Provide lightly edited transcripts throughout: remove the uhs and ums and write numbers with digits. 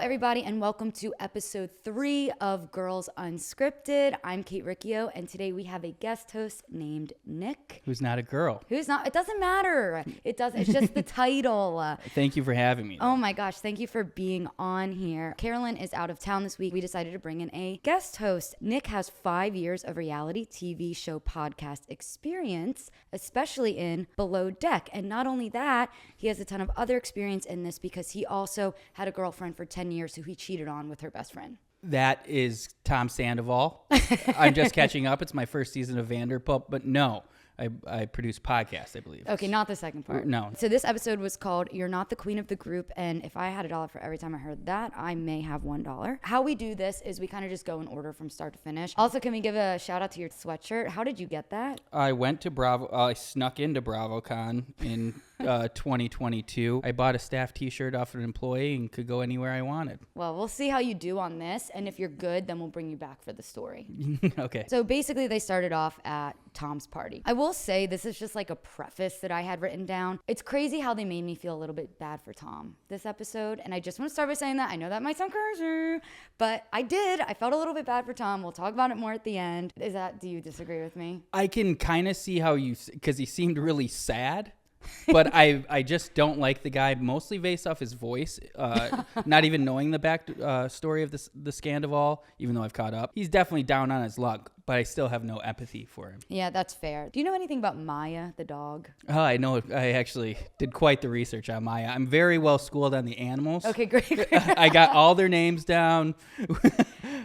everybody, and welcome to episode 3 of Girls Unscripted. I'm Kate Riccio, and today we have a guest host named Nick. Who's not a girl. Who's not? It doesn't matter. It's just the title. Thank you for having me. Oh my gosh, thank you for being on here. Carolyn is out of town this week. We decided to bring in a guest host. Nick has 5 years of reality TV show podcast experience, especially in Below Deck. And not only that, he has a ton of other experience in this because he also had a girlfriend for 10 years who he cheated on with her best friend. That is Tom Sandoval. I'm just catching up. It's my first season of Vanderpump, but no, I produce podcasts, I believe. Okay, not the second part. No. So this episode was called You're Not the Queen of the Group, and if I had $1 for every time I heard that, I may have $1. How we do this is we kind of just go in order from start to finish. Also, can we give a shout out to your sweatshirt? How did you get that? I went to Bravo. I snuck into BravoCon in 2022. I bought a staff t-shirt off an employee and could go anywhere I wanted. Well, we'll see how you do on this, and if you're good, then we'll bring you back for the story. Okay. So basically, they started off at Tom's party. I will say this is just like a preface that I had written down. It's crazy how they made me feel a little bit bad for Tom this episode, and I just want to start by saying that. I know that might sound crazy, but I did. I felt a little bit bad for Tom. We'll talk about it more at the end. Do you disagree with me? I can kind of see how because he seemed really sad. But I just don't like the guy, mostly based off his voice, not even knowing the back story of the Sandoval, even though I've caught up. He's definitely down on his luck, but I still have no empathy for him. Yeah, that's fair. Do you know anything about Maya, the dog? Oh, I know. I actually did quite the research on Maya. I'm very well schooled on the animals. Okay, great. I got all their names down.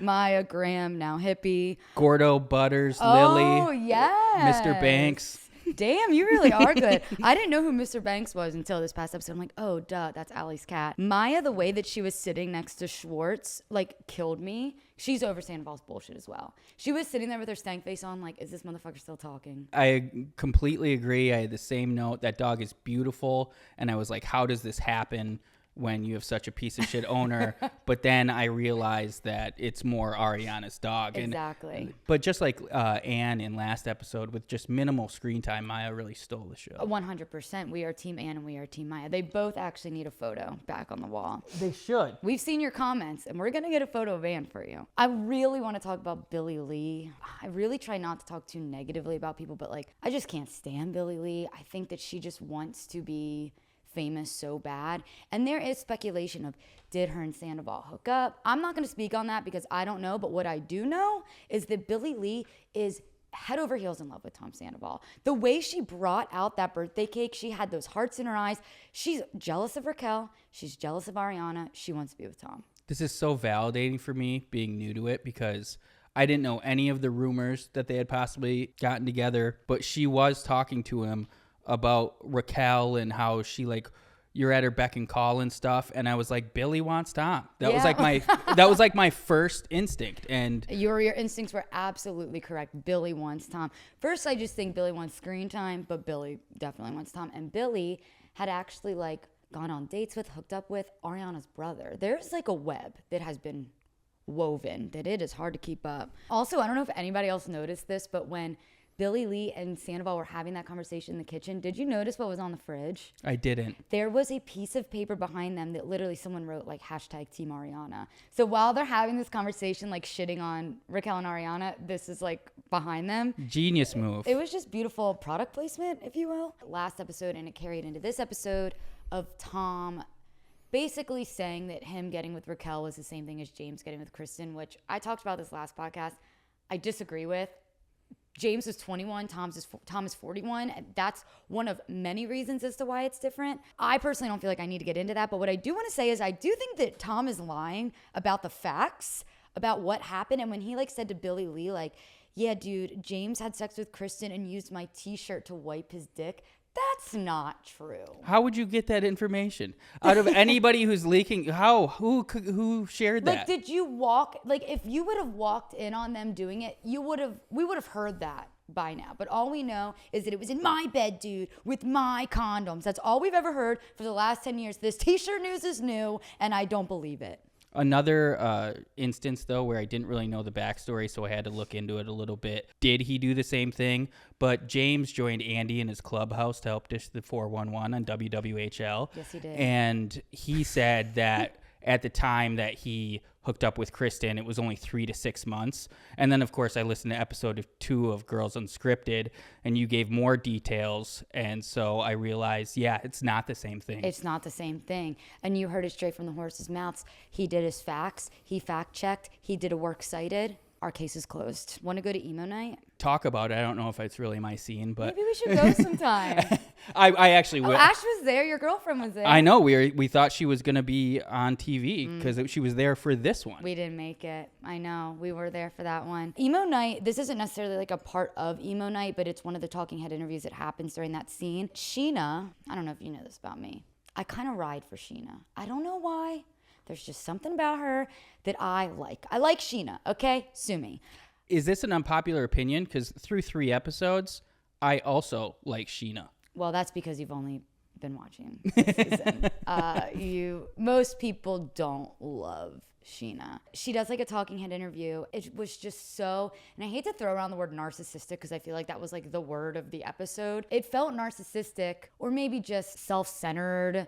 Maya, Graham, now Hippie. Gordo, Butters, Lily. Oh, yes. Mr. Banks. Damn, you really are good. I didn't know who Mr. Banks was until this past episode. I'm like, oh, duh, that's Allie's cat. Maya, the way that she was sitting next to Schwartz, like, killed me. She's over Sandoval's bullshit as well. She was sitting there with her stank face on, like, is this motherfucker still talking? I completely agree. I had the same note. That dog is beautiful. And I was like, how does this happen when you have such a piece of shit owner? But then I realized that it's more Ariana's dog. Exactly. But just like Anne in last episode, with just minimal screen time, Maya really stole the show. 100%. We are Team Anne and we are Team Maya. They both actually need a photo back on the wall. They should. We've seen your comments, and we're going to get a photo of Anne for you. I really want to talk about Billie Lee. I really try not to talk too negatively about people, but, like, I just can't stand Billie Lee. I think that she just wants to be famous so bad, and there is speculation of, did her and Sandoval hook up? I'm not going to speak on that because I don't know, but what I do know is that Billie Lee is head over heels in love with Tom Sandoval. The way she brought out that birthday cake, she had those hearts in her eyes. She's jealous of Raquel. She's jealous of Ariana. She wants to be with Tom. This is so validating for me being new to it because I didn't know any of the rumors that they had possibly gotten together, but she was talking to him about Raquel and how she, like, you're at her beck and call and stuff, and I was like, Billie wants Tom. That was like my first instinct. And your instincts were absolutely correct. Billie wants Tom. First, I just think Billie wants screen time, but Billie definitely wants Tom. And Billie had actually, like, gone on dates with, hooked up with Ariana's brother. There's, like, a web that has been woven that it is hard to keep up. Also, I don't know if anybody else noticed this, but when Billie Lee and Sandoval were having that conversation in the kitchen, did you notice what was on the fridge? I didn't. There was a piece of paper behind them that literally someone wrote, like, hashtag Team Ariana. So while they're having this conversation, like, shitting on Raquel and Ariana, this is, like, behind them. Genius move. It was just beautiful product placement, if you will. Last episode, and it carried into this episode, of Tom basically saying that him getting with Raquel was the same thing as James getting with Kristen, which I talked about this last podcast. I disagree with. James is 21, Tom is 41. That's one of many reasons as to why it's different. I personally don't feel like I need to get into that, but what I do want to say is I do think that Tom is lying about the facts, about what happened. And when he, like, said to Billie Lee, like, yeah, dude, James had sex with Kristen and used my t-shirt to wipe his dick. That's not true. How would you get that information? Out of anybody who's leaking, who shared that? Like, did you walk, like, if you would have walked in on them doing it, we would have heard that by now. But all we know is that it was in my bed, dude, with my condoms. That's all we've ever heard for the last 10 years. This t-shirt news is new, and I don't believe it. Another instance, though, where I didn't really know the backstory, so I had to look into it a little bit. Did he do the same thing? But James joined Andy in his clubhouse to help dish the 411 on WWHL. Yes, he did. And he said that at the time that he hooked up with Kristen, it was only 3 to 6 months. And then, of course, I listened to episode 2 of Girls Unscripted, and you gave more details. And so I realized, yeah, it's not the same thing. It's not the same thing. And you heard it straight from the horse's mouths. He did his facts. He fact-checked. He did a works cited. Our case is closed. Want to go to emo night? Talk about it. I don't know if it's really my scene, but maybe we should go sometime. I actually will. Ash was there. Your girlfriend was there. I know. We thought she was going to be on TV because she was there for this one. We didn't make it. I know. We were there for that one. Emo night, this isn't necessarily like a part of emo night, but it's one of the talking head interviews that happens during that scene. Scheana, I don't know if you know this about me. I kind of ride for Scheana. I don't know why. There's just something about her that I like. I like Scheana, okay? Sue me. Is this an unpopular opinion? Because through 3 episodes, I also like Scheana. Well, that's because you've only been watching this season. Most people don't love Scheana. She does like a talking head interview. It was just so, and I hate to throw around the word narcissistic because I feel like that was like the word of the episode. It felt narcissistic or maybe just self-centered,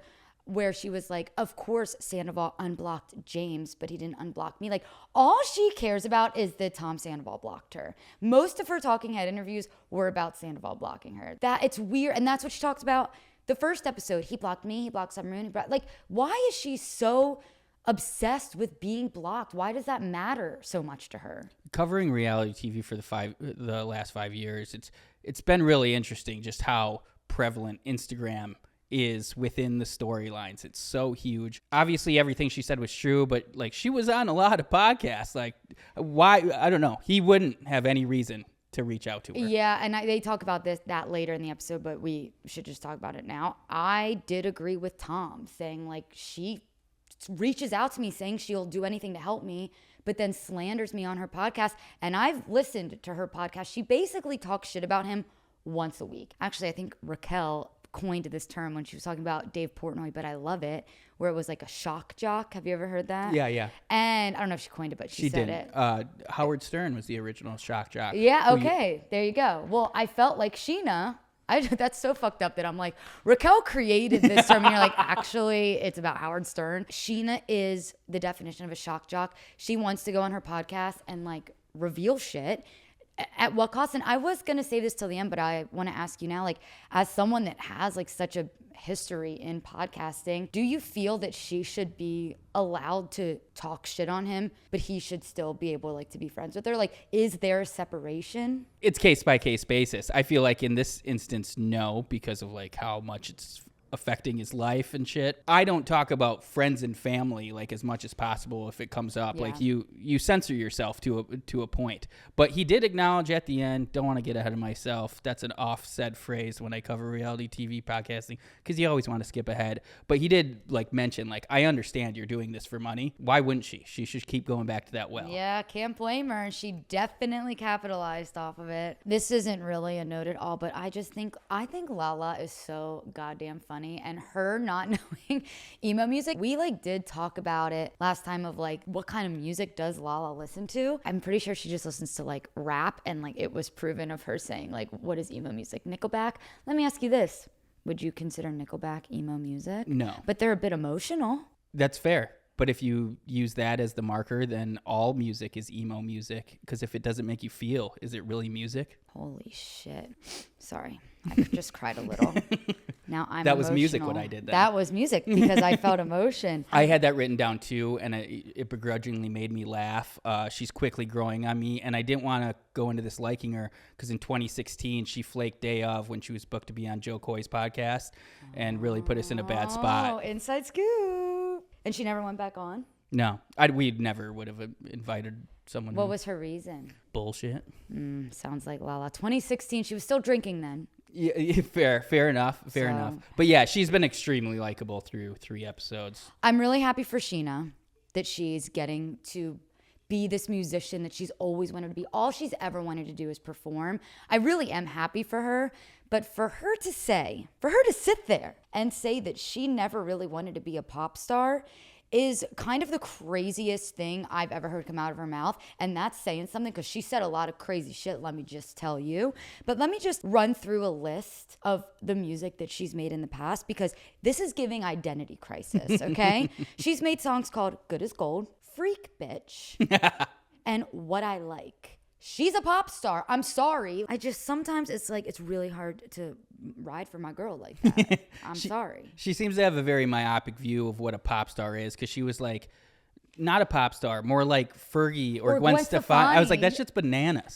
where she was like, of course Sandoval unblocked James, but he didn't unblock me. Like, all she cares about is that Tom Sandoval blocked her. Most of her talking head interviews were about Sandoval blocking her. That it's weird, and that's what she talked about. The first episode, he blocked me, he blocked Summer, like, why is she so obsessed with being blocked? Why does that matter so much to her? Covering reality TV for the last 5 years, it's been really interesting just how prevalent Instagram is within the storylines. It's so huge. Obviously everything she said was true, but like she was on a lot of podcasts. Like, why? I don't know. He wouldn't have any reason to reach out to her. Yeah, and they talk about that later in the episode, but we should just talk about it now. I did agree with Tom saying like she reaches out to me saying she'll do anything to help me, but then slanders me on her podcast. And I've listened to her podcast. She basically talks shit about him once a week. Actually, I think Raquel coined this term when she was talking about Dave Portnoy, but I love it, where it was like a shock jock. Have you ever heard that? Yeah. And I don't know if she coined it, but she said didn't. it. Howard Stern was the original shock jock. Yeah, okay. There you go. Well, I felt like Scheana, that's so fucked up that I'm like, Raquel created this term, and you're like, actually, it's about Howard Stern. Scheana is the definition of a shock jock. She wants to go on her podcast and like reveal shit. At what cost? And I was going to say this till the end, but I want to ask you now, like, as someone that has like such a history in podcasting, do you feel that she should be allowed to talk shit on him, but he should still be able like to be friends with her? Like, is there a separation? It's case by case basis. I feel like in this instance, no, because of like how much it's affecting his life and shit. I don't talk about friends and family like as much as possible if it comes up. Yeah. Like you censor yourself to a point. But he did acknowledge at the end, don't want to get ahead of myself. That's an off-said phrase when I cover reality TV podcasting because you always want to skip ahead. But he did like mention like, I understand you're doing this for money. Why wouldn't she? She should keep going back to that well. Yeah, can't blame her. She definitely capitalized off of it. This isn't really a note at all, but I think Lala is so goddamn funny. And her not knowing emo music, we like did talk about it last time of like what kind of music does Lala listen to. I'm pretty sure she just listens to like rap, and like it was proven of her saying like, what is emo music? Nickelback? Let me ask you this. Would you consider Nickelback emo music? No. But they're a bit emotional. That's fair. But if you use that as the marker, then all music is emo music. Because if it doesn't make you feel, is it really music? Holy shit. Sorry. I just cried a little. Now I'm That was emotional. music when I did that. That was music because I felt emotion. I had that written down too, and it begrudgingly made me laugh. She's quickly growing on me, and I didn't want to go into this liking her because in 2016 she flaked day of when she was booked to be on Joe Coy's podcast and really put us in a bad spot. Oh, inside scoop. And she never went back on? No, we never would have invited someone. What was her reason? Bullshit. Sounds like Lala. 2016, she was still drinking then. Yeah, fair enough. But yeah, she's been extremely likable through 3 episodes. I'm really happy for Scheana that she's getting to be this musician that she's always wanted to be. All she's ever wanted to do is perform. I really am happy for her. But for her to sit there and say that she never really wanted to be a pop star is kind of the craziest thing I've ever heard come out of her mouth. And that's saying something because she said a lot of crazy shit, let me just tell you. But let me just run through a list of the music that she's made in the past because this is giving identity crisis, okay? She's made songs called Good as Gold, Freak Bitch, and What I Like. She's a pop star. I'm sorry. Sometimes it's like, it's really hard to ride for my girl like that. I'm sorry. She seems to have a very myopic view of what a pop star is because she was like, not a pop star, more like Fergie or Gwen Stefani. I was like, that shit's bananas.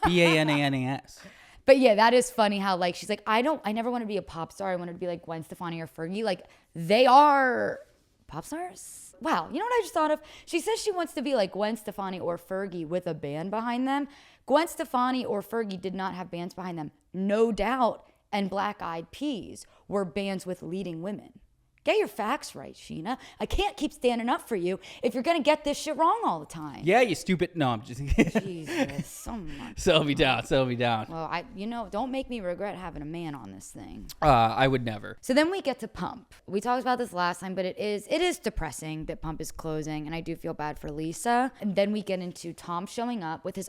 Bananas. But yeah, that is funny how like, she's like, I never want to be a pop star. I wanted to be like Gwen Stefani or Fergie. Like they are pop stars. Wow, you know what I just thought of? She says she wants to be like Gwen Stefani or Fergie with a band behind them. Gwen Stefani or Fergie did not have bands behind them. No Doubt and Black Eyed Peas were bands with leading women. Get your facts right, Scheana. I can't keep standing up for you if you're going to get this shit wrong all the time. Yeah, you stupid. No, I'm just Jesus, so much. Settle me down. Well, don't make me regret having a man on this thing. I would never. So then we get to Pump. We talked about this last time, but it is depressing that Pump is closing, and I do feel bad for Lisa. And then we get into Tom showing up with his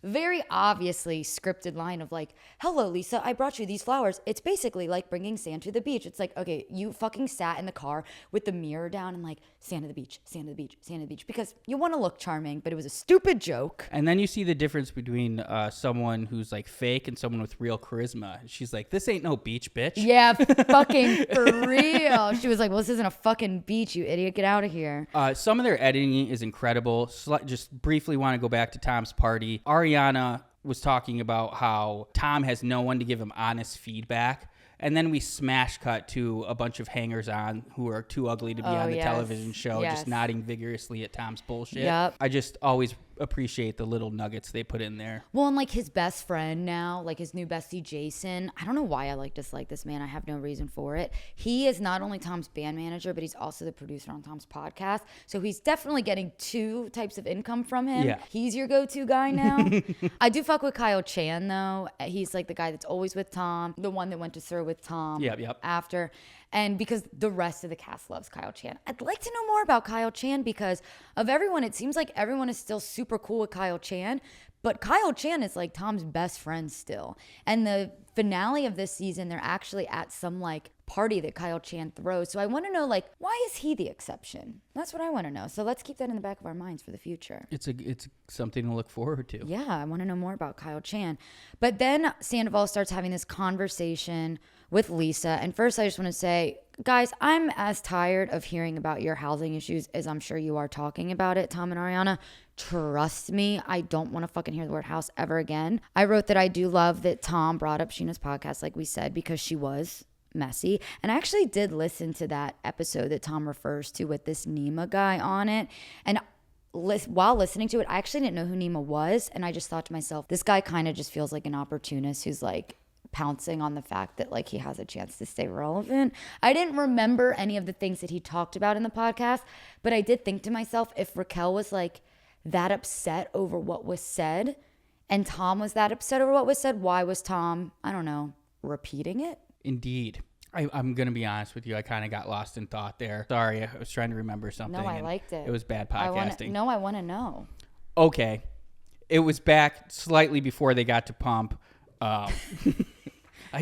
very obviously scripted line of like, hello, Lisa, I brought you these flowers. It's basically like bringing sand to the beach. It's like, okay, you fucking sat in the car with the mirror down and like, sand to the beach, sand to the beach, sand to the beach, because you want to look charming, but it was a stupid joke. And then you see the difference between someone who's like fake and someone with real charisma. She's like, this ain't no beach, bitch. Yeah, fucking for real. She was like, well, this isn't a fucking beach, you idiot. Get out of here. Some of their editing is incredible. Just briefly want to go back to Tom's party. Ariana was talking about how Tom has no one to give him honest feedback. And then we smash cut to a bunch of hangers-on who are too ugly to be on the television show, just nodding vigorously at Tom's bullshit. Yep. I just always appreciate the little nuggets they put in there. Well, and like his best friend now, like his new bestie, Jason, I don't know why I dislike this man. I have no reason for it. He is not only Tom's band manager, but he's also the producer on Tom's podcast. So he's definitely getting two types of income from him. Yeah. He's your go-to guy now. I do fuck with Kyle Chan, though. He's like the guy that's always with Tom, the one that went to Sir with Tom after. And because the rest of the cast loves Kyle Chan. I'd like to know more about Kyle Chan because of everyone, it seems like everyone is still super cool with Kyle Chan. But Kyle Chan is like Tom's best friend still. And the finale of this season, they're actually at some like party that Kyle Chan throws. So I want to know like, why is he the exception? That's what I want to know. So let's keep that in the back of our minds for the future. It's something to look forward to. Yeah, I want to know more about Kyle Chan. But then Sandoval starts having this conversation with Lisa. And first I just want to say, guys, I'm as tired of hearing about your housing issues as I'm sure you are talking about it, Tom and Ariana. Trust me, I don't want to fucking hear the word house ever again. I wrote that I do love that Tom brought up Scheana's podcast, like we said, because she was messy. And I actually did listen to that episode that Tom refers to with this Nima guy on it. And while listening to it, I actually didn't know who Nima was. And I just thought to myself, this guy kind of just feels like an opportunist who's like pouncing on the fact that like he has a chance to stay relevant. I didn't remember any of the things that he talked about in the podcast, but I did think to myself, if Raquel was like that upset over what was said and Tom was that upset over what was said, why was Tom, I don't know, repeating it? Indeed. I'm going to be honest with you. I kind of got lost in thought there. Sorry, I was trying to remember something. No, I liked it. It was bad podcasting. I want to know. Okay. It was back slightly before they got to Pump. I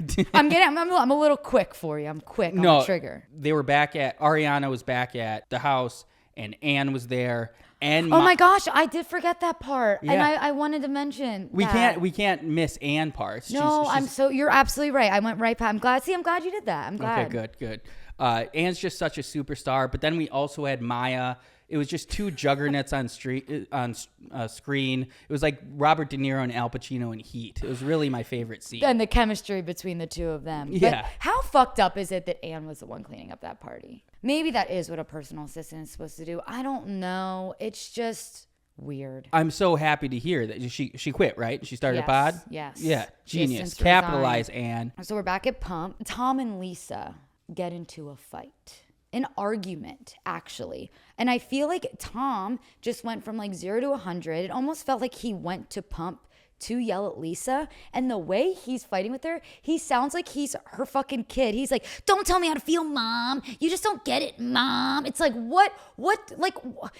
did. I'm a little quick for you. I'm quick on the trigger. They were Ariana was back at the house and Anne was there. And oh my gosh, I did forget that part. Yeah. And I wanted to mention we can't miss Anne parts. No, you're absolutely right. I went right past. I'm glad you did that. I'm glad. Okay, good. Anne's just such a superstar. But then we also had Maya. It was just two juggernauts on screen. It was like Robert De Niro and Al Pacino in Heat. It was really my favorite scene. And the chemistry between the two of them. Yeah. But how fucked up is it that Anne was the one cleaning up that party? Maybe that is what a personal assistant is supposed to do. I don't know. It's just weird. I'm so happy to hear that she quit, right? She started a pod? Yes. Yeah, genius. Capitalize, Anne. So we're back at Pump. Tom and Lisa get into a fight. An argument, actually. And I feel like Tom just went from like 0 to 100. It almost felt like he went to Pump to yell at Lisa. And the way he's fighting with her, he sounds like he's her fucking kid. He's like, don't tell me how to feel, Mom. You just don't get it, Mom. It's like,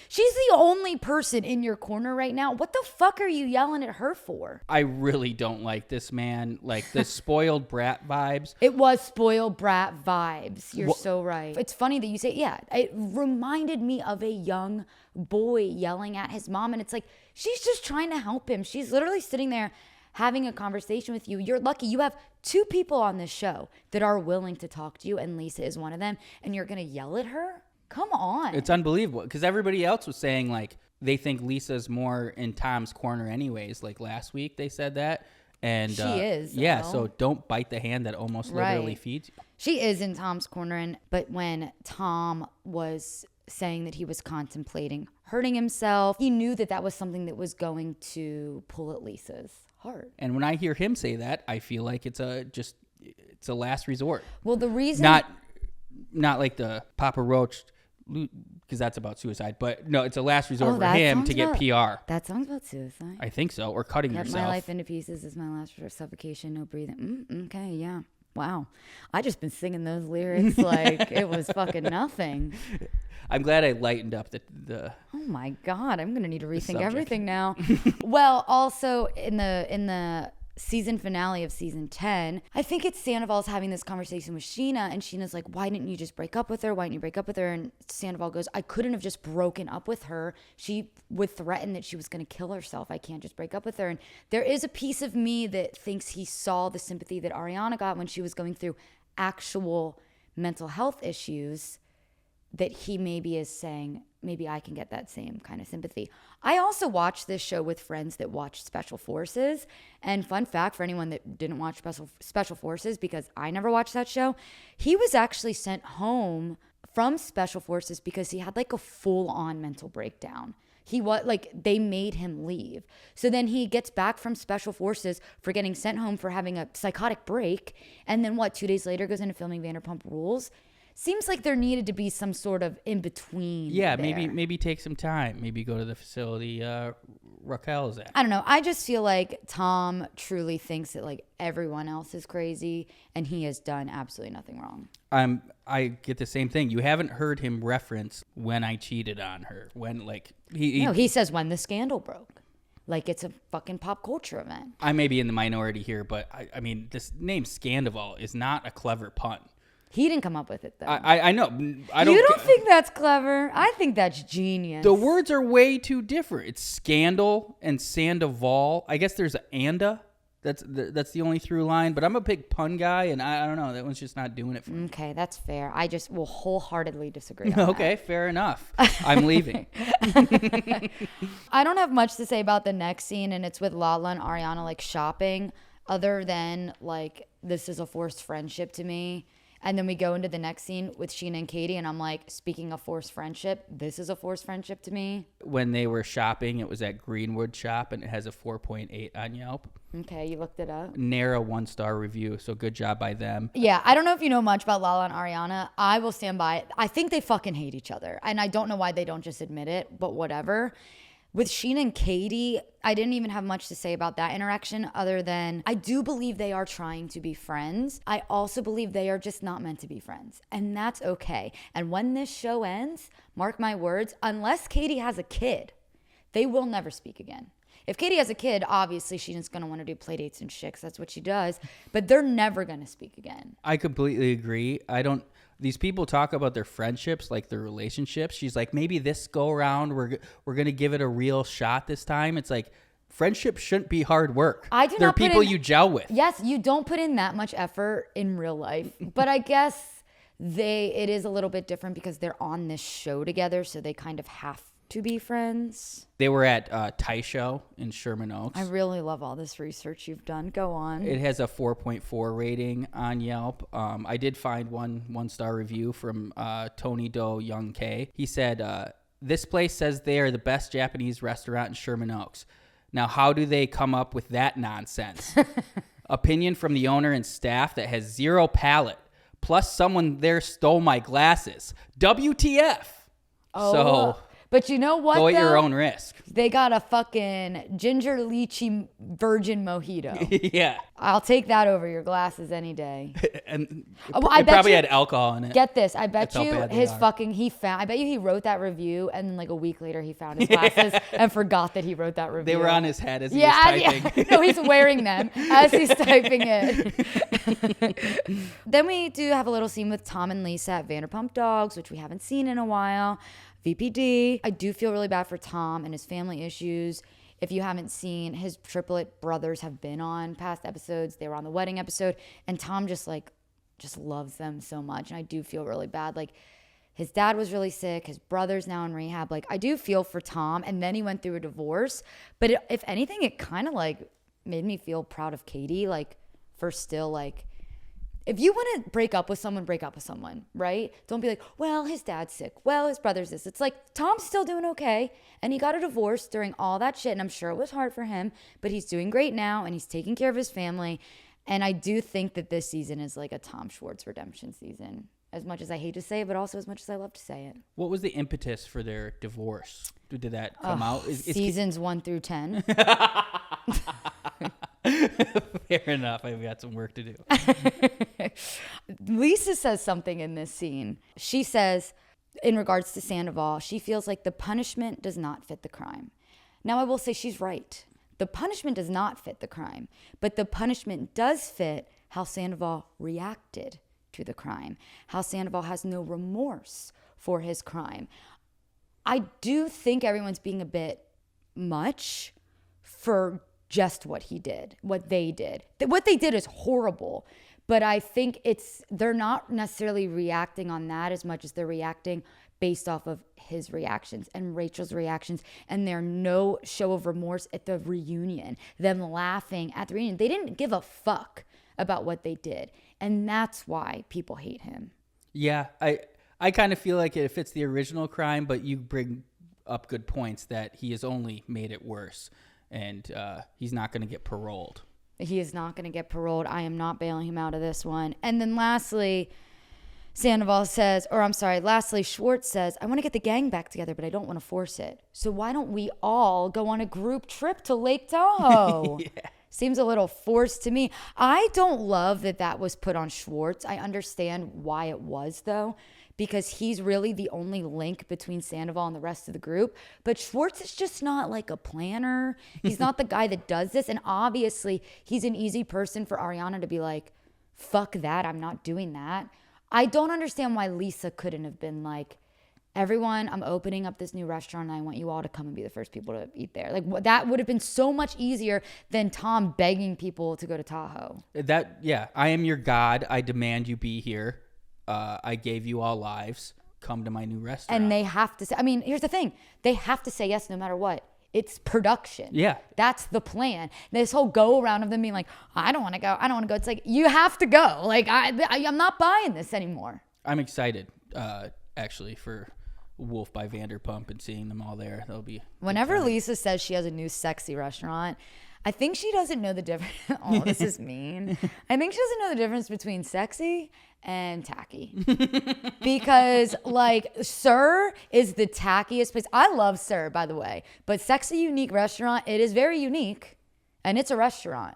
she's the only person in your corner right now. What the fuck are you yelling at her for? I really don't like this man. Like the spoiled brat vibes. It was spoiled brat vibes. You're so right. It's funny that you say, yeah, it reminded me of a young boy yelling at his mom. And it's like, she's just trying to help him. She's literally sitting there having a conversation with you. You're lucky. You have 2 people on this show that are willing to talk to you, and Lisa is one of them, and you're going to yell at her? Come on. It's unbelievable because everybody else was saying like they think Lisa's more in Tom's corner anyways. Like last week they said that. And she is. Yeah, so don't bite the hand that almost literally feeds you. She is in Tom's corner. But when Tom was saying that he was contemplating hurting himself, he knew that that was something that was going to pull at Lisa's heart. And when I hear him say that, I feel like it's a last resort. Well, the reason not like the Papa Roach, because that's about suicide, but no, it's a last resort for him to get PR. That song's about suicide. I think so, or cutting Cut yourself. My life into pieces is my last resort. Suffocation, no breathing. Okay, yeah. Wow. I just been singing those lyrics like it was fucking nothing. I'm glad I lightened up the Oh my God, I'm gonna need to rethink everything now. Well, also in the season finale of season 10, I think it's Sandoval's having this conversation with Scheana, and Sheena's like, why didn't you just break up with her? Why didn't you break up with her? And Sandoval goes, I couldn't have just broken up with her. She would threaten that she was going to kill herself. I can't just break up with her. And there is a piece of me that thinks he saw the sympathy that Ariana got when she was going through actual mental health issues, that he maybe is saying, maybe I can get that same kind of sympathy. I also watched this show with friends that watched Special Forces. And fun fact for anyone that didn't watch Special Forces, because I never watched that show, he was actually sent home from Special Forces because he had like a full-on mental breakdown. He was like, they made him leave. So then he gets back from Special Forces for getting sent home for having a psychotic break. And then 2 days later goes into filming Vanderpump Rules. Seems like there needed to be some sort of in between. Yeah, there. maybe take some time. Maybe go to the facility Raquel's at. I don't know. I just feel like Tom truly thinks that like everyone else is crazy, and he has done absolutely nothing wrong. I get the same thing. You haven't heard him reference when I cheated on her. When like he says when the scandal broke. Like it's a fucking pop culture event. I may be in the minority here, but I mean this name Sandoval is not a clever pun. He didn't come up with it, though. I know. I don't. You don't think that's clever? I think that's genius. The words are way too different. It's scandal and Sandoval. I guess there's an anda. That's the only through line. But I'm a big pun guy, and I don't know. That one's just not doing it for me. Okay, that's fair. I just will wholeheartedly disagree on Okay, fair enough. I'm leaving. I don't have much to say about the next scene, and it's with Lala and Ariana like shopping, other than like this is a forced friendship to me. And then we go into the next scene with Scheana and Katie, and I'm like, speaking of forced friendship, this is a forced friendship to me. When they were shopping, it was at Greenwood Shop, and it has a 4.8 on Yelp. Okay, you looked it up. Narrow 1-star review, so good job by them. Yeah, I don't know if you know much about Lala and Ariana. I will stand by it. I think they fucking hate each other, and I don't know why they don't just admit it, but whatever. With Scheana and Katie, I didn't even have much to say about that interaction other than I do believe they are trying to be friends. I also believe they are just not meant to be friends, and that's okay. And when this show ends, mark my words, unless Katie has a kid, they will never speak again. If Katie has a kid, obviously Scheana's going to want to do play dates and shit, 'cause that's what she does, but they're never going to speak again. I completely agree. These people talk about their friendships like their relationships. She's like, maybe this go around, we're going to give it a real shot this time. It's like, friendship shouldn't be hard work. They're people you gel with. Yes, you don't put in that much effort in real life. But I guess it is a little bit different because they're on this show together, so they kind of have to be friends. They were at Thai Show in Sherman Oaks. I really love all this research you've done. Go on. It has a 4.4 rating on Yelp. I did find one-star review from Tony Do Young K. He said, this place says they are the best Japanese restaurant in Sherman Oaks. Now, how do they come up with that nonsense? Opinion from the owner and staff that has zero palate. Plus, someone there stole my glasses. WTF? Oh, But you know what, Go at though? your own risk. They got a fucking ginger lychee virgin mojito. Yeah. I'll take that over your glasses any day. And I it bet probably you- had alcohol in it. Get this. I bet That's how you bad they his are. fucking, I bet you he wrote that review and then like a week later he found his glasses and forgot that he wrote that review. They were on his head as he was typing. Yeah. No, he's wearing them as he's typing it. Then we do have a little scene with Tom and Lisa at Vanderpump Dogs, which we haven't seen in a while. VPD. I do feel really bad for Tom and his family issues. If you haven't seen, his triplet brothers have been on past episodes. They were on the wedding episode, and Tom just loves them so much. And I do feel really bad. Like, his dad was really sick. His brother's now in rehab. Like, I do feel for Tom. And then he went through a divorce. But if anything, it kind of like made me feel proud of Katie. Like, for still like, if you want to break up with someone, right? Don't be like, well, his dad's sick. Well, his brother's this. It's like, Tom's still doing okay. And he got a divorce during all that shit. And I'm sure it was hard for him. But he's doing great now. And he's taking care of his family. And I do think that this season is like a Tom Schwartz redemption season. As much as I hate to say it, but also as much as I love to say it. What was the impetus for their divorce? Did that come out? Seasons 1 through 10. Fair enough. I've got some work to do. Lisa says something in this scene. She says, in regards to Sandoval, she feels like the punishment does not fit the crime. Now, I will say she's right. The punishment does not fit the crime, but the punishment does fit how Sandoval reacted to the crime, how Sandoval has no remorse for his crime. I do think everyone's being a bit much for just what he did, what they did. What they did is horrible, but I think they're not necessarily reacting on that as much as they're reacting based off of his reactions and Rachel's reactions and their no show of remorse at the reunion, them laughing at the reunion. They didn't give a fuck about what they did, and that's why people hate him. Yeah, I kind of feel like it fits the original crime, but you bring up good points that he has only made it worse, and he's not going to get paroled. He is not going to get paroled. I am not bailing him out of this one. And then lastly, Schwartz says, I want to get the gang back together, but I don't want to force it. So why don't we all go on a group trip to Lake Tahoe? Yeah. Seems a little forced to me. I don't love that was put on Schwartz. I understand why it was, though, because he's really the only link between Sandoval and the rest of the group. But Schwartz is just not like a planner. He's not the guy that does this. And obviously, he's an easy person for Ariana to be like, fuck that, I'm not doing that. I don't understand why Lisa couldn't have been like, everyone, I'm opening up this new restaurant and I want you all to come and be the first people to eat there. Like, that would have been so much easier than Tom begging people to go to Tahoe. I am your God. I demand you be here. I gave you all lives. Come to my new restaurant. And they have to say, I mean, here's the thing. They have to say yes no matter what. It's production. Yeah. That's the plan. This whole go around of them being like, I don't want to go. It's like, you have to go. Like, I'm not buying this anymore. I'm excited, actually, for Wolf by Vanderpump and seeing them all there. That'll be whenever Lisa says she has a new sexy restaurant, I think she doesn't know the difference. Oh, this is mean. I think she doesn't know the difference between sexy and tacky. Because, like, Sir is the tackiest place. I love Sir, by the way. But Sexy Unique Restaurant, it is very unique. And it's a restaurant.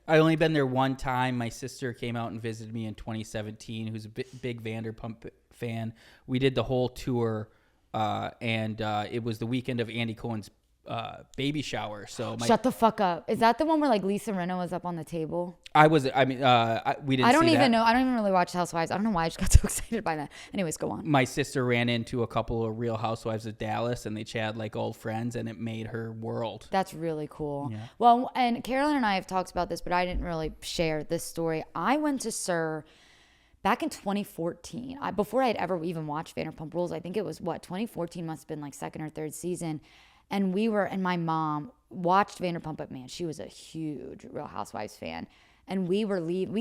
I only been there one time. My sister came out and visited me in 2017, who's a big Vanderpump fan. We did the whole tour, and it was the weekend of Andy Cohen's baby shower. So Shut the fuck up. Is that the one where like Lisa Rinna was up on the table? We didn't. I don't even know. I don't even really watch Housewives. I don't know why I just got so excited by that. Anyways, go on. My sister ran into a couple of Real Housewives of Dallas, and they chatted like old friends, and it made her world. That's really cool. Yeah. Well, and Carolyn and I have talked about this, but I didn't really share this story. I went to Sir back in 2014. Before I had ever even watched Vanderpump Rules. I think it was 2014 must have been like second or third season. And my mom watched Vanderpump, but man, she was a huge Real Housewives fan. And we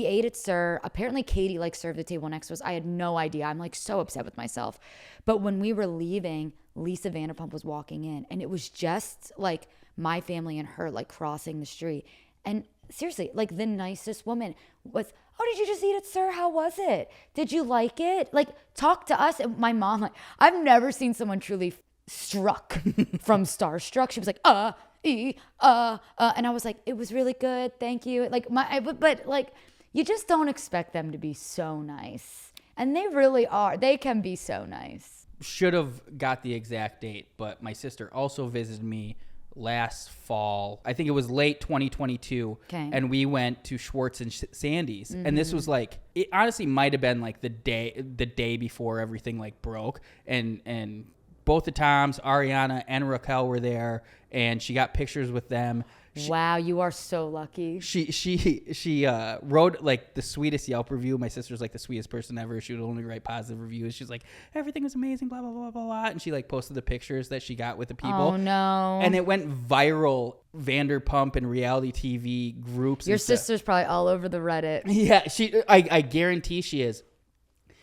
ate at Sir. Apparently Katie like served the table next to us. I had no idea. I'm like so upset with myself. But when we were leaving, Lisa Vanderpump was walking in, and it was just like my family and her like crossing the street. And seriously, like the nicest woman was, oh, did you just eat it, sir? How was it? Did you like it? Like, talk to us. And my mom, like, I've never seen someone truly struck from starstruck. She was like, and I was like, it was really good. Thank you. Like, but like, you just don't expect them to be so nice. And they really are. They can be so nice. Should have got the exact date, but my sister also visited me last fall. I think it was late 2022. Okay. And we went to Schwartz and Sandy's. And this was like, it honestly might have been like the day before everything like broke. And both the Toms, Ariana and Raquel were there, and she got pictures with them. Wow, you are so lucky. She wrote like the sweetest Yelp review. My sister's like the sweetest person ever. She would only write positive reviews. She's like, everything was amazing, blah, blah, blah, blah, blah. And she like posted the pictures that she got with the people. Oh, no. And it went viral. Vanderpump and reality TV groups. Your sister's probably all over the Reddit. Yeah, I guarantee she is.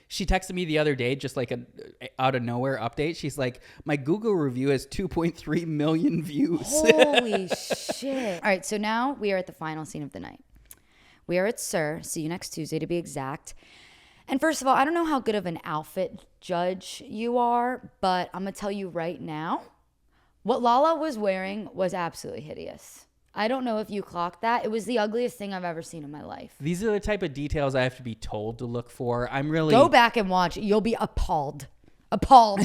She texted me the other day, just like a out of nowhere update. She's like, my Google review has 2.3 million views. Holy shit. All right, so now we are at the final scene of the night. We are at Sir. See you next Tuesday to be exact. And first of all, I don't know how good of an outfit judge you are, but I'm going to tell you right now, what Lala was wearing was absolutely hideous. I don't know if you clocked that. It was the ugliest thing I've ever seen in my life. These are the type of details I have to be told to look for. I'm really... Go back and watch. You'll be appalled. Appalled.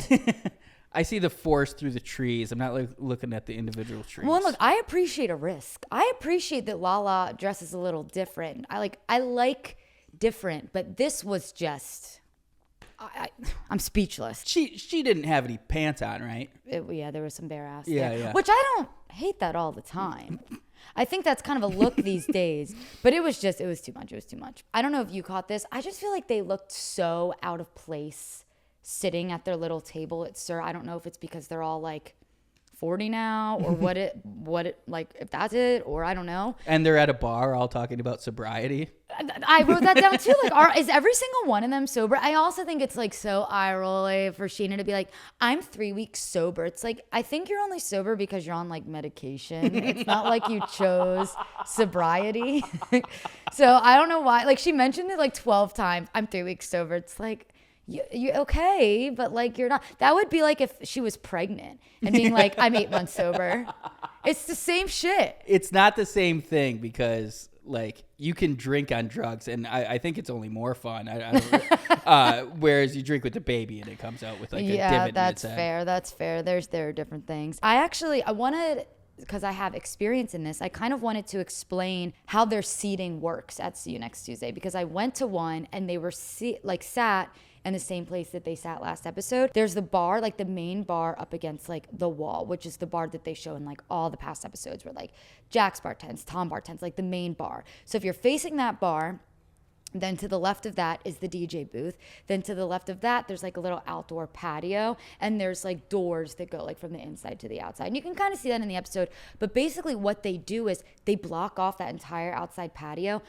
I see the forest through the trees. I'm not like looking at the individual trees. Well, look, I appreciate a risk. I appreciate that Lala dresses a little different. I like different, but this was just... I'm speechless. She didn't have any pants on, right? Yeah, there was some bare ass Yeah, there. yeah. Which I don't hate that all the time. I think that's kind of a look these days. But it was too much. It was too much. I don't know if you caught this. I just feel like they looked so out of place sitting at their little table at Sir. I don't know if it's because they're all like 40 now or what it like, if that's it, or I don't know. And they're at a bar all talking about sobriety. I wrote that down too. Like, is every single one of them sober? I also think it's like so eye rolly for Scheana to be like, I'm 3 weeks sober. It's like, I think you're only sober because you're on like medication. It's not like you chose sobriety. So I don't know why. Like, she mentioned it like 12 times. I'm 3 weeks sober. It's like, you okay, but like you're not. That would be like if she was pregnant and being like, I'm 8 months sober. It's the same shit. It's not the same thing because like you can drink on drugs, and I think it's only more fun. Whereas you drink with the baby and it comes out with like a divot. Yeah, that's fair. That's fair. There are different things. I wanted, because I have experience in this, I kind of wanted to explain how their seating works at See You Next Tuesday, because I went to one and they were sat in the same place that they sat last episode. There's the bar, like the main bar up against like the wall, which is the bar that they show in like all the past episodes where like Jax bartends, Tom bartends, like the main bar. So if you're facing that bar, then to the left of that is the DJ booth. Then to the left of that, there's like a little outdoor patio, and there's like doors that go like from the inside to the outside. And you can kind of see that in the episode. But basically what they do is they block off that entire outside patio,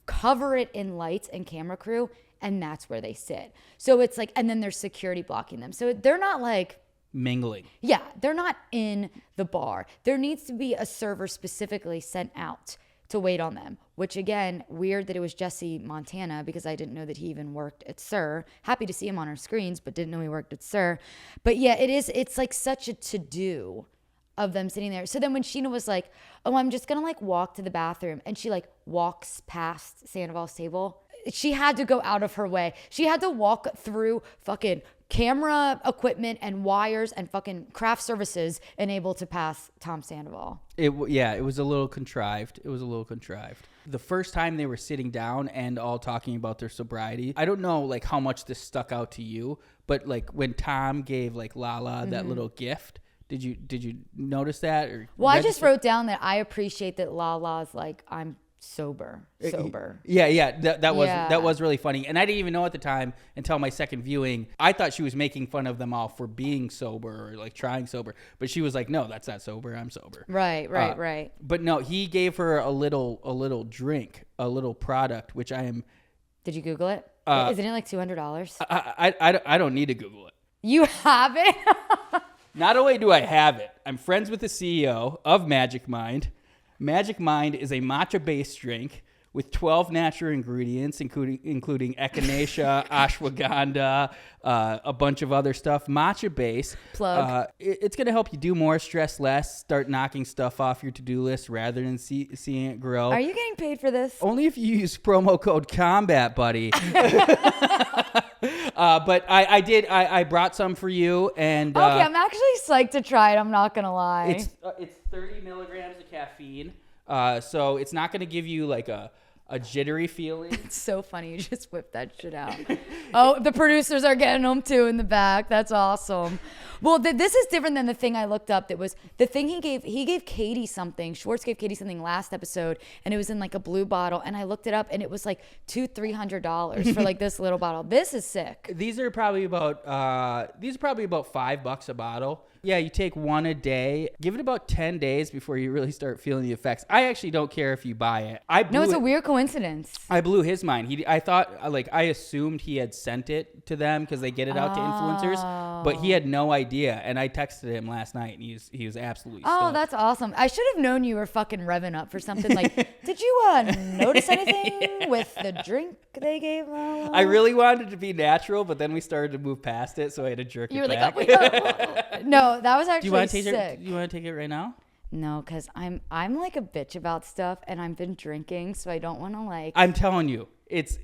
cover it in lights and camera crew, and that's where they sit. So it's like, and then there's security blocking them. So they're not like mingling. Yeah, they're not in the bar. There needs to be a server specifically sent out to wait on them, which again, weird that it was Jesse Montana, because I didn't know that he even worked at Sir. Happy to see him on our screens, but didn't know he worked at Sir. But yeah, it's like such a to-do of them sitting there. So then when Scheana was like, oh, I'm just gonna like walk to the bathroom, and she like walks past Sandoval's table, she had to go out of her way. She had to walk through fucking camera equipment and wires and fucking craft services and able to pass Tom Sandoval. It was a little contrived. The first time they were sitting down and all talking about their sobriety, I don't know like how much this stuck out to you, but like when Tom gave like Lala that little gift, did you notice that? Or well, I just wrote down that I appreciate that Lala's like, I'm sober. Yeah. That was really funny. And I didn't even know at the time until my second viewing. I thought she was making fun of them all for being sober or like trying sober. But she was like, no, that's not sober. I'm sober. Right. But no, he gave her a little drink, a little product, which I am. Did you Google it? Isn't it like $200? I don't need to Google it. You have it? Not only do I have it, I'm friends with the CEO of Magic Mind. Magic Mind is a matcha-based drink with 12 natural ingredients, including echinacea, ashwagandha, a bunch of other stuff. Matcha base. Plug. It's going to help you do more, stress less, start knocking stuff off your to-do list rather than seeing it grow. Are you getting paid for this? Only if you use promo code COMBAT, buddy. But I brought some for you. And okay, I'm actually psyched to try it. I'm not going to lie. It's 30 milligrams of caffeine. So it's not going to give you like a jittery feeling. It's so funny. You just whipped that shit out. Oh, the producers are getting them too in the back. That's awesome. Well, this is different than the thing I looked up. That was the thing he gave Katie something. Schwartz gave Katie something last episode, and it was in like a blue bottle. And I looked it up, and it was like $200-$300 for like this little bottle. This is sick. These are probably about $5 a bottle. Yeah, you take one a day. Give it about 10 days before you really start feeling the effects. I actually don't care if you buy it. It's a weird coincidence. I blew his mind. I assumed he had sent it to them because they get it out to influencers, but he had no idea. And I texted him last night, and he was absolutely stoked. Oh, that's awesome. I should have known you were fucking revving up for something like, did you notice anything with the drink they gave? I really wanted it to be natural, but then we started to move past it, so I had to jerk it back. Like, no, that was actually sick. Do you want to take it right now? No, because I'm like a bitch about stuff, and I've been drinking, so I don't want to like. I'm telling you, it's.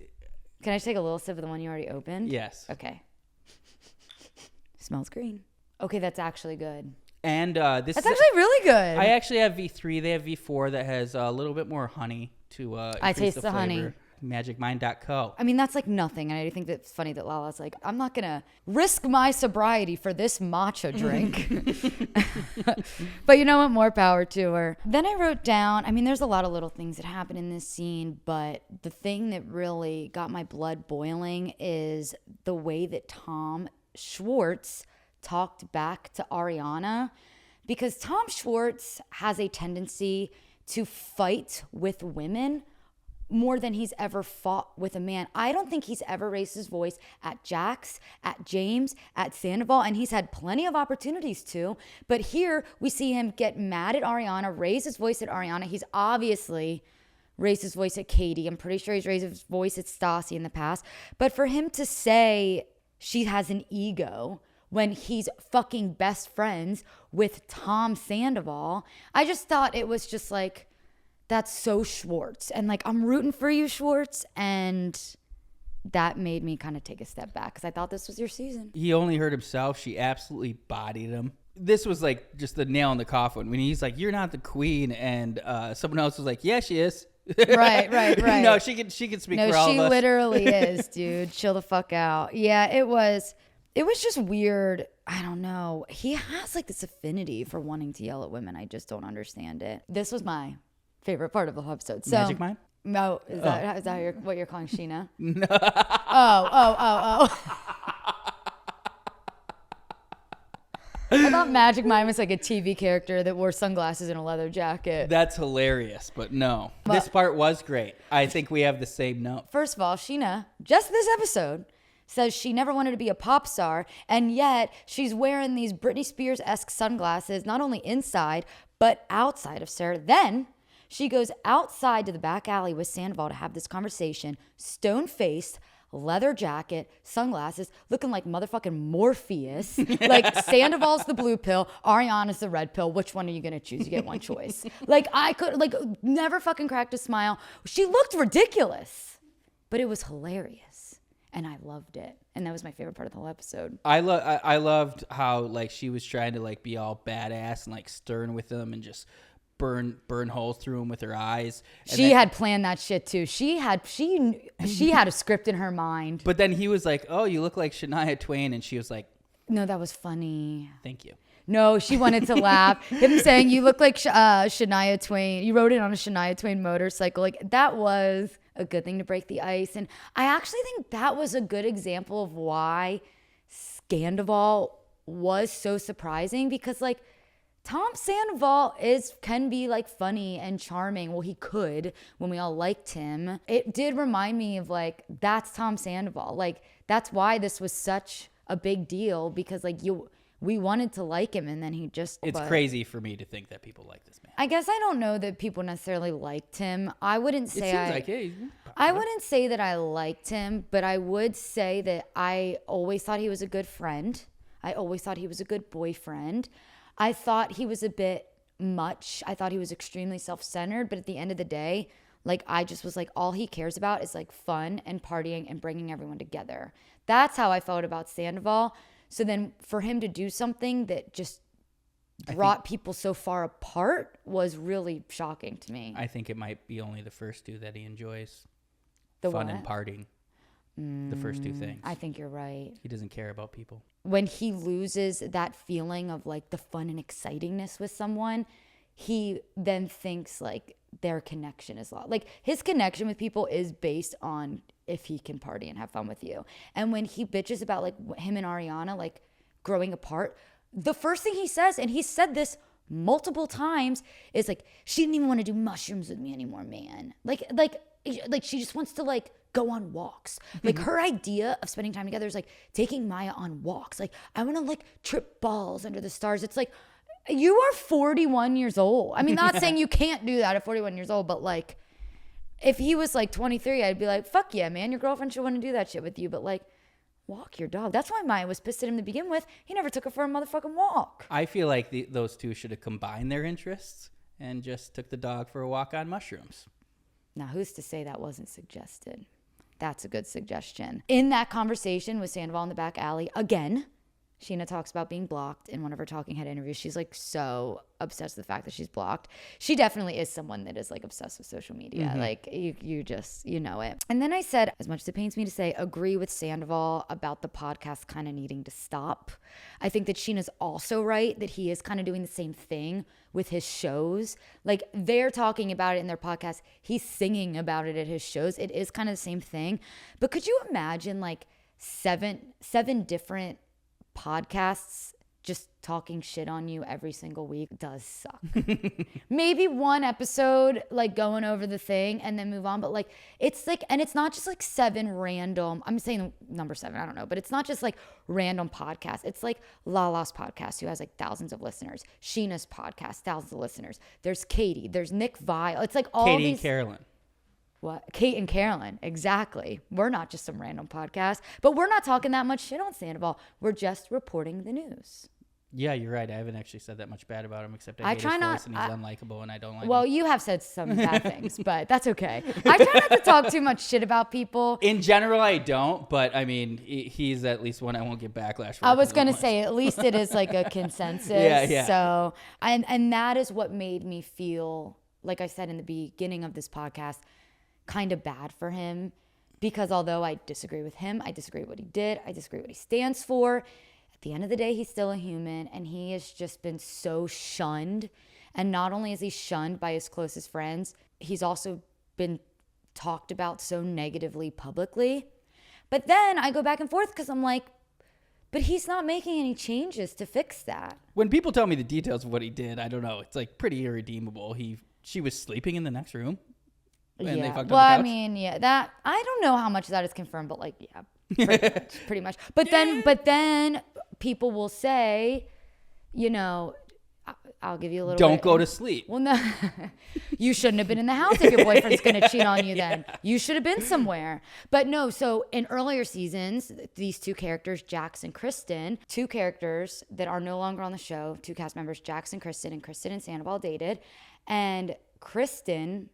Can I just take a little sip of the one you already opened? Yes. Okay. Smells green. Okay, that's actually good. And that's actually really good. I actually have V3. They have V4 that has a little bit more honey to. I taste the honey. MagicMind.co. I mean, that's like nothing. And I think that's funny that Lala's like, I'm not going to risk my sobriety for this matcha drink. But you know what? More power to her. Then I wrote down, I mean, there's a lot of little things that happen in this scene, but the thing that really got my blood boiling is the way that Tom Schwartz talked back to Ariana, because Tom Schwartz has a tendency to fight with women more than he's ever fought with a man. I don't think he's ever raised his voice at Jax, at James, at Sandoval, and he's had plenty of opportunities to. But here we see him get mad at Ariana, raise his voice at Ariana. He's obviously raised his voice at Katie. I'm pretty sure he's raised his voice at Stassi in the past. But for him to say she has an ego when he's fucking best friends with Tom Sandoval, I just thought it was just like, that's so Schwartz. And like, I'm rooting for you, Schwartz. And that made me kind of take a step back because I thought this was your season. He only hurt himself. She absolutely bodied him. This was like just the nail in the coffin when he's like, you're not the queen. And someone else was like, yeah, she is. Right. No, she can speak for all of us. No, she literally is, dude. Chill the fuck out. Yeah, it was just weird. I don't know. He has like this affinity for wanting to yell at women. I just don't understand it. This was my favorite part of the whole episode. So, Magic Mind? No, is that what you're calling Scheana? No. Oh. I thought Magic Mind was like a TV character that wore sunglasses and a leather jacket. That's hilarious, but no. This part was great. I think we have the same note. First of all, Scheana, just this episode, says she never wanted to be a pop star, and yet she's wearing these Britney Spears-esque sunglasses, not only inside, but outside of Sarah. Then she goes outside to the back alley with Sandoval to have this conversation, stone-faced, leather jacket, sunglasses, looking like motherfucking Morpheus. Like Sandoval's the blue pill, Ariana's the red pill. Which one are you gonna choose? You get one choice. Like I could never fucking cracked a smile. She looked ridiculous, but it was hilarious. And I loved it. And that was my favorite part of the whole episode. I loved how like she was trying to like be all badass and like stern with them and just burn holes through him with her eyes. And she had planned that shit too. She had a script in her mind. But then he was like, "Oh, you look like Shania Twain," and she was like, "No, that was funny. Thank you." No, she wanted to laugh. Him saying, "You look like Shania Twain. You rode it on a Shania Twain motorcycle." Like that was a good thing to break the ice. And I actually think that was a good example of why Sandoval was so surprising, because like Tom Sandoval can be like funny and charming. Well, he could when we all liked him. It did remind me of like, that's Tom Sandoval. Like that's why this was such a big deal, because like we wanted to like him, and then he just... It's crazy for me to think that people like this man. I guess I don't know that people necessarily liked him. I wouldn't say I wouldn't say that I liked him, but I would say that I always thought he was a good friend. I always thought he was a good boyfriend. I thought he was a bit much. I thought he was extremely self-centered, but at the end of the day, like, I just was like, all he cares about is like fun and partying and bringing everyone together. That's how I felt about Sandoval. So then for him to do something that just brought people so far apart was really shocking to me. I think it might be only the first two that he enjoys. The fun what? and partying. The first two things. I think you're right. He doesn't care about people. When he loses that feeling of like the fun and excitingness with someone, he then thinks like their connection is lost. Like, his connection with people is based on if he can party and have fun with you. And when he bitches about like him and Ariana like growing apart, the first thing he says, and he said this multiple times, is like, she didn't even want to do mushrooms with me anymore, man. Like she just wants to like go on walks. Like, her idea of spending time together is like taking Maya on walks. Like, I want to like trip balls under the stars. It's like, you are 41 years old. I mean, not saying you can't do that at 41 years old, but like, if he was like 23, I'd be like, fuck yeah, man, your girlfriend should want to do that shit with you. But like, walk your dog. That's why Maya was pissed at him to begin with. He never took her for a motherfucking walk. I feel like those two should have combined their interests and just took the dog for a walk on mushrooms. Now, who's to say that wasn't suggested? That's a good suggestion. In that conversation with Sandoval in the back alley, again, Scheana talks about being blocked in one of her talking head interviews. She's like so obsessed with the fact that she's blocked. She definitely is someone that is like obsessed with social media. Mm-hmm. Like, you know it. And then I said, as much as it pains me to say, agree with Sandoval about the podcast kind of needing to stop. I think that Scheana's also right that he is kind of doing the same thing with his shows. Like, they're talking about it in their podcast. He's singing about it at his shows. It is kind of the same thing. But could you imagine like seven different podcasts just talking shit on you every single week? Does suck. Maybe one episode like going over the thing and then move on, but like, it's like, and it's not just like 7 random, I'm saying number 7, I don't know, but it's not just like random podcasts. It's like Lala's podcast, who has like thousands of listeners. Scheana's podcast, thousands of listeners. There's Katie, there's Nick Vile. It's like all Katie these. and Carolyn. What? Kate and Carolyn. Exactly. We're not just some random podcast, but we're not talking that much shit on Sandoval. We're just reporting the news. Yeah, you're right. I haven't actually said that much bad about him, except I hate his voice and he's unlikable and I don't like him. Well, you have said some bad things, but that's okay. I try not to talk too much shit about people. In general, I don't, but I mean, he's at least one I won't get backlash for. I was going to say, at least it is like a consensus. Yeah. So, and that is what made me feel, like I said in the beginning of this podcast, kind of bad for him, because although I disagree with him, I disagree with what he did, I disagree with what he stands for, at the end of the day, he's still a human, and he has just been so shunned. And not only is he shunned by his closest friends, he's also been talked about so negatively publicly. But then I go back and forth because I'm like, but he's not making any changes to fix that. When people tell me the details of what he did, I don't know, it's like pretty irredeemable. She was sleeping in the next room. And yeah. Well, I mean, yeah, that, I don't know how much of that is confirmed, but like, yeah, pretty much. But then people will say, you know, I'll give you a little. Don't go to sleep. Well, no, you shouldn't have been in the house if your boyfriend's going to cheat on you. Then you should have been somewhere. But no, so in earlier seasons, these two characters, Jax and Kristen, 2 characters that are no longer on the show, 2 cast members, Jax and Kristen and Sandoval dated, and Kristen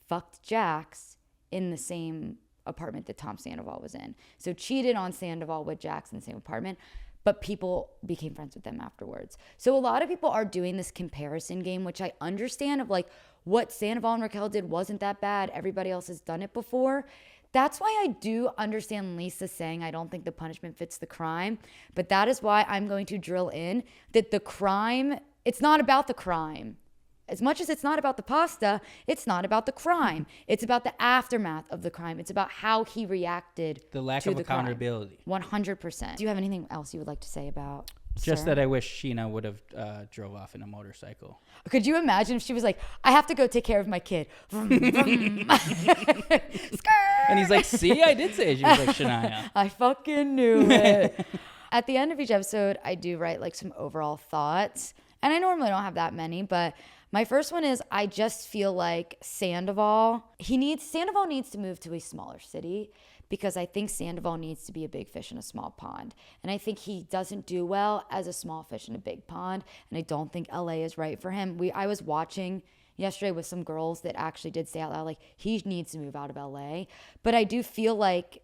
fucked Jax in the same apartment that Tom Sandoval was in. So cheated on Sandoval with Jax in the same apartment, but people became friends with them afterwards. So a lot of people are doing this comparison game, which I understand, of like, what Sandoval and Raquel did wasn't that bad. Everybody else has done it before. That's why I do understand Lisa saying, I don't think the punishment fits the crime. But that is why I'm going to drill in that the crime, it's not about the crime. As much as it's not about the pasta, it's not about the crime. It's about the aftermath of the crime. It's about how he reacted. The lack of accountability. 100%. Do you have anything else you would like to say about Just that I wish Scheana would have drove off in a motorcycle. Could you imagine if she was like, I have to go take care of my kid. And he's like, see, I did say it. She was like, Shania. I fucking knew it. At the end of each episode, I do write like some overall thoughts. And I normally don't have that many, but my first one is I just feel like Sandoval needs to move to a smaller city because I think Sandoval needs to be a big fish in a small pond. And I think he doesn't do well as a small fish in a big pond. And I don't think LA is right for him. I was watching yesterday with some girls that actually did say out loud, like, he needs to move out of LA. But I do feel like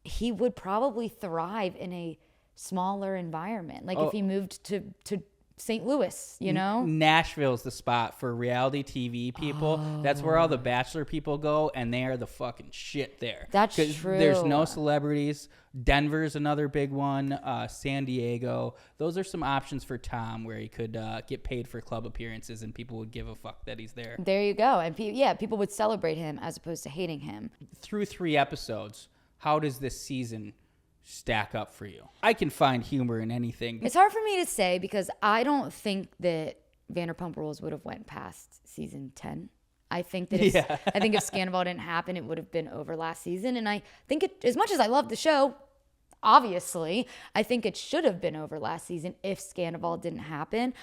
he would probably thrive in a smaller environment. Like if he moved to St. Louis, you know? Nashville's the spot for reality TV people. That's where all the Bachelor people go, and they are the fucking shit there. That's true. There's no celebrities. Denver's another big one. San Diego. Those are some options for Tom where he could get paid for club appearances, and people would give a fuck that he's there. There you go. And people would celebrate him as opposed to hating him. Through 3 episodes, how does this season stack up for you? I can find humor in anything. It's hard for me to say because I don't think that Vanderpump Rules would have went past season 10. I think that I think if Sandoval didn't happen, it would have been over last season. And I think as much as I love the show, obviously, I think it should have been over last season if Sandoval didn't happen.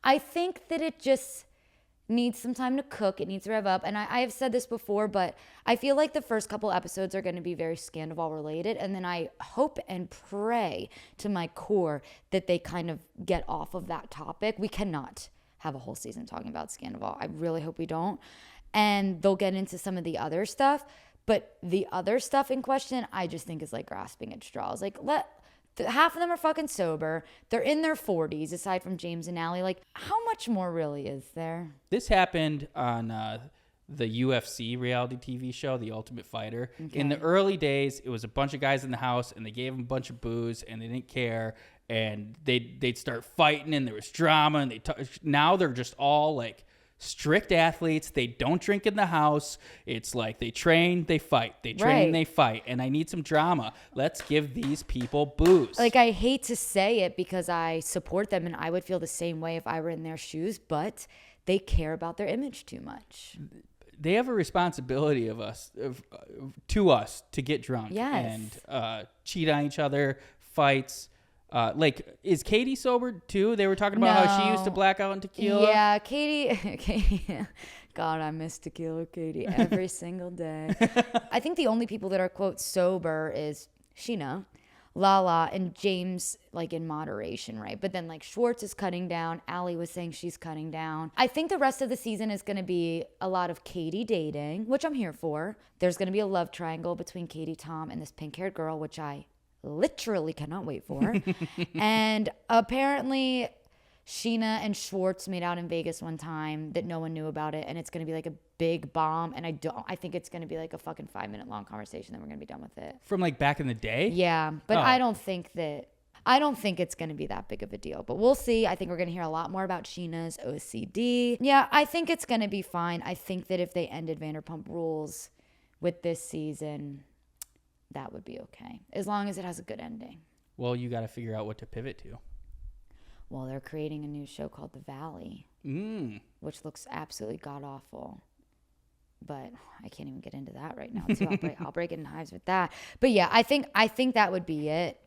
I think that it just needs some time to cook. It needs to rev up. And I have said this before, but I feel like the first couple episodes are going to be very Sandoval related. And then I hope and pray to my core that they kind of get off of that topic. We cannot have a whole season talking about Sandoval. I really hope we don't. And they'll get into some of the other stuff. But the other stuff in question, I just think is like grasping at straws. Like, half of them are fucking sober. They're in their 40s, aside from James and Allie. Like, how much more really is there? This happened on the UFC reality TV show, The Ultimate Fighter. Okay. In the early days, it was a bunch of guys in the house, and they gave them a bunch of booze, and they didn't care. And they'd start fighting, and there was drama. And now they're just all like strict athletes. They don't drink in the house. It's like they train, they fight. They train, they fight. And I need some drama. Let's give these people booze. Like, I hate to say it because I support them and I would feel the same way if I were in their shoes, but they care about their image too much. They have a responsibility to us to get drunk and cheat on each other, fights. Like, is Katie sober too? They were talking about how she used to black out in tequila. Yeah, Katie. God, I miss tequila, Katie, every single day. I think the only people that are, quote, sober is Scheana, Lala, and James, like, in moderation, right? But then, like, Schwartz is cutting down. Allie was saying she's cutting down. I think the rest of the season is going to be a lot of Katie dating, which I'm here for. There's going to be a love triangle between Katie, Tom, and this pink-haired girl, which I literally cannot wait for. And apparently Scheana and Schwartz made out in Vegas one time that no one knew about it, and it's going to be like a big bomb, and I think it's going to be like a fucking 5-minute long conversation, then we're going to be done with it. From like back in the day? Yeah, but I don't think it's going to be that big of a deal, but we'll see. I think we're going to hear a lot more about Sheena's OCD. Yeah, I think it's going to be fine. I think that if they ended Vanderpump Rules with this season, that would be okay, as long as it has a good ending. Well, you got to figure out what to pivot to. Well, they're creating a new show called The Valley, which looks absolutely god-awful. But I can't even get into that right now, too. I'll break it in hives with that. But yeah, I think that would be it.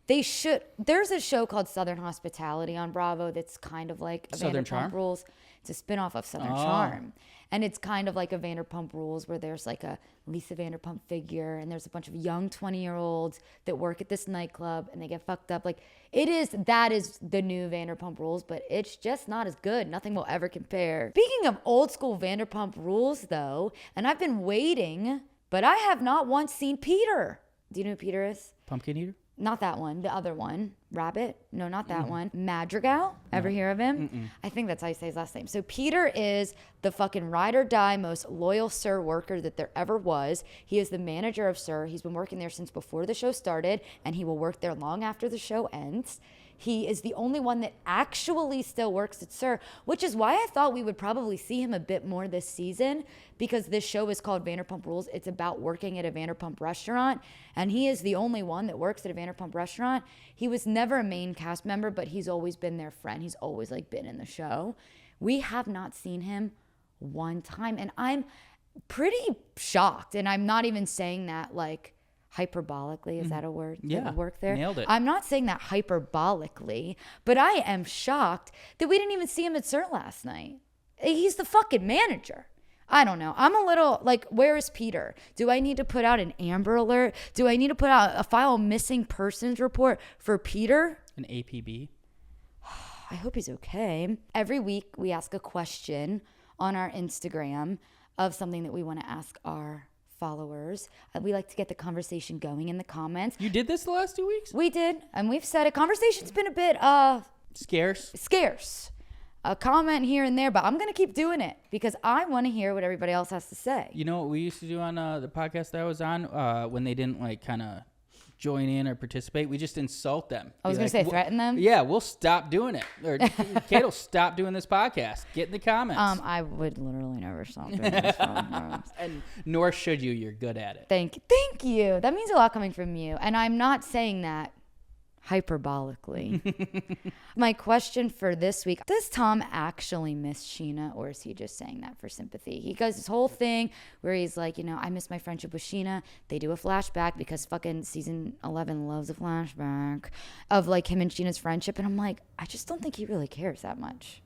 There's a show called Southern Hospitality on Bravo that's kind of like a Southern Vanderpump Charm? Rules. It's a spinoff of Southern Charm. And it's kind of like a Vanderpump Rules where there's like a Lisa Vanderpump figure and there's a bunch of young 20-year-olds that work at this nightclub and they get fucked up. Like, that is the new Vanderpump Rules, but it's just not as good. Nothing will ever compare. Speaking of old school Vanderpump Rules, though, and I've been waiting, but I have not once seen Peter. Do you know who Peter is? Pumpkin Eater? Not that one. The other one. Rabbit? No, not that one. Madrigal? Ever hear of him? Mm-mm. I think that's how you say his last name. So Peter is the fucking ride or die most loyal SUR worker that there ever was. He is the manager of SUR. He's been working there since before the show started, and he will work there long after the show ends. He is the only one that actually still works at SUR, which is why I thought we would probably see him a bit more this season, because this show is called Vanderpump Rules. It's about working at a Vanderpump restaurant, and he is the only one that works at a Vanderpump restaurant. He was never a main cast member, but he's always been their friend. He's always like been in the show. We have not seen him one time, and I'm pretty shocked, and I'm not even saying that like hyperbolically. Is that a word that Yeah, would work there? nailed it. I'm not saying that hyperbolically, but I am shocked that we didn't even see him at CERT last night. He's the fucking manager. I don't know. I'm a little like, where is Peter? Do I need to put out an Amber Alert? Do I need to put out file a missing persons report for Peter? An APB. I hope he's okay. Every week we ask a question on our Instagram of something that we want to ask our followers. We like to get the conversation going in the comments. You did this the last 2 weeks? We did, and we've said it. Conversation's been a bit scarce. A comment here and there, but I'm going to keep doing it because I want to hear what everybody else has to say. You know what we used to do on the podcast that I was on when they didn't like kind of join in or participate? We just insult them. I was going to say threaten them? Yeah, we'll stop doing it. Or Kate will stop doing this podcast. Get in the comments. I would literally never stop doing this. And nor should you. You're good at it. Thank you. That means a lot coming from you. And I'm not saying that hyperbolically. My question for this week, does Tom actually miss Scheana, or is he just saying that for sympathy? He goes this whole thing where he's like, I miss my friendship with Scheana. They do a flashback because fucking season 11 loves a flashback of like him and Sheena's friendship. And I'm like, I just don't think he really cares that much.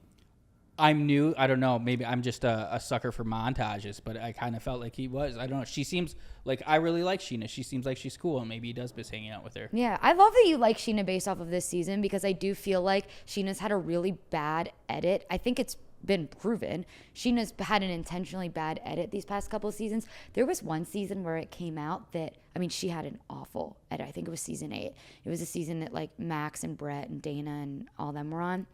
I'm new. I don't know. Maybe I'm just a sucker for montages, but I kind of felt like he was. I don't know. She seems like, I really like Scheana. She seems like she's cool, and maybe he does miss hanging out with her. Yeah, I love that you like Scheana based off of this season because I do feel like Sheena's had a really bad edit. I think it's been proven. Sheena's had an intentionally bad edit these past couple of seasons. There was one season where it came out that, she had an awful edit. I think it was season 8. It was a season that like Max and Brett and Dana and all them were on.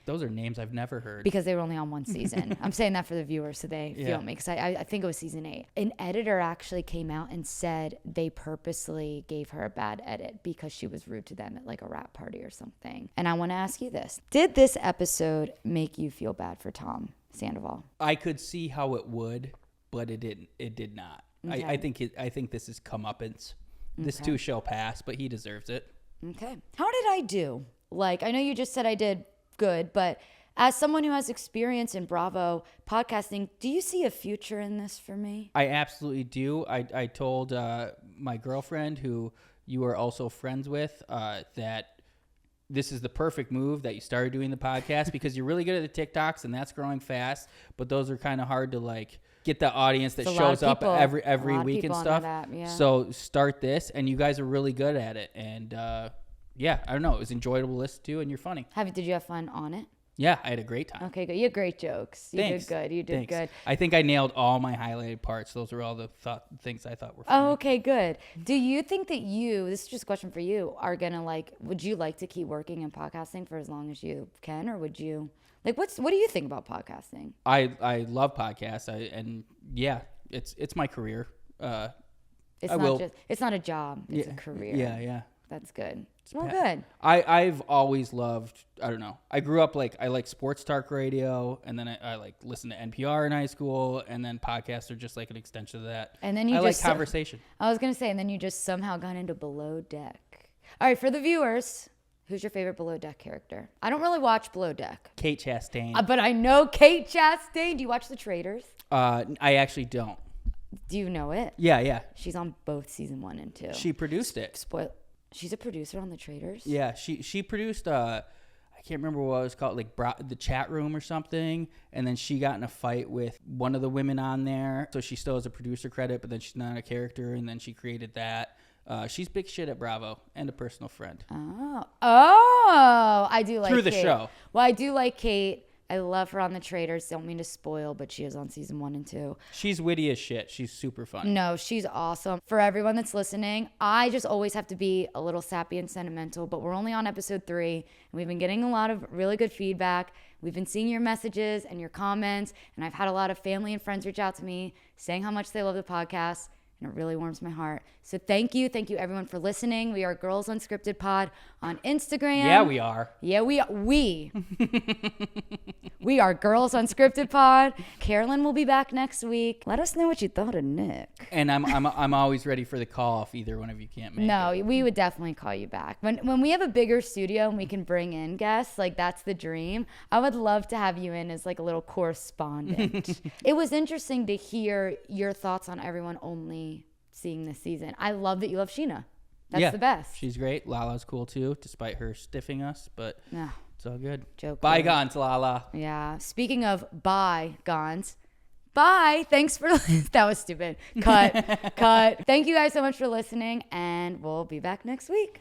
Those are names I've never heard. Because they were only on one season. I'm saying that for the viewers so they feel me. Because I think it was season 8. An editor actually came out and said they purposely gave her a bad edit because she was rude to them at like a rap party or something. And I want to ask you this. Did this episode make you feel bad for Tom Sandoval? I could see how it would, but it didn't. It did not. Okay. I think this is comeuppance. This too shall pass, but he deserves it. Okay. How did I do? Like, I know you just said I did good, but as someone who has experience in Bravo podcasting, do you see a future in this for me? I absolutely do. I told my girlfriend, who you are also friends with, that this is the perfect move that you started doing the podcast because you're really good at the TikToks and that's growing fast, but those are kind of hard to like get the audience that shows up every week and stuff. So start this, and you guys are really good at it. And yeah, I don't know. It was enjoyable to listen to, and you're funny. Did you have fun on it? Yeah, I had a great time. Okay, good. You had great jokes. Thanks. You did good. I think I nailed all my highlighted parts. Those are all the things I thought were funny. Oh, okay, good. Do you think that this is just a question for you, are going to would you like to keep working in podcasting for as long as you can, or would you, what do you think about podcasting? I love podcasts. It's my career. It's not a job. It's a career. Yeah. That's good. Well, good. I've always loved, I don't know. I grew up I like sports talk radio, and then I like listened to NPR in high school, and then podcasts are just like an extension of that. And then I like conversation. I was going to say, and then you just somehow got into Below Deck. All right, for the viewers, who's your favorite Below Deck character? I don't really watch Below Deck. Kate Chastain. But I know Kate Chastain. Do you watch The Traitors? I actually don't. Do you know it? Yeah. She's on both season 1 and 2. She produced it. She's a producer on The Traitors? Yeah, she produced, I can't remember what it was called, the chat room or something, and then she got in a fight with one of the women on there, so she still has a producer credit, but then she's not a character, and then she created that. She's big shit at Bravo and a personal friend. Oh, I do like Kate. Through the show. Well, I do like Kate. I love her on The Traitors. Don't mean to spoil, but she is on season 1 and 2. She's witty as shit. She's super fun. No, she's awesome. For everyone that's listening, I just always have to be a little sappy and sentimental, but we're only on episode 3, and we've been getting a lot of really good feedback. We've been seeing your messages and your comments, and I've had a lot of family and friends reach out to me saying how much they love the podcast, and it really warms my heart. So thank you everyone for listening. We are Girls Unscripted Pod on Instagram. Yeah, we are. Yeah, we we are Girls Unscripted Pod. Carolyn will be back next week. Let us know what you thought of Nick. And I'm always ready for the call if either one of you can't make it. No, we would definitely call you back. When we have a bigger studio and we can bring in guests, that's the dream. I would love to have you in as a little correspondent. It was interesting to hear your thoughts on everyone only seeing this season. I love that you love Scheana. That's Yeah, the best. She's great. Lala's cool too, despite her stiffing us, but Yeah. it's all good. Joke. Bygones, Lala. Yeah. Speaking of bygones, bye. Thanks for that was stupid. Cut. Thank you guys so much for listening, and we'll be back next week.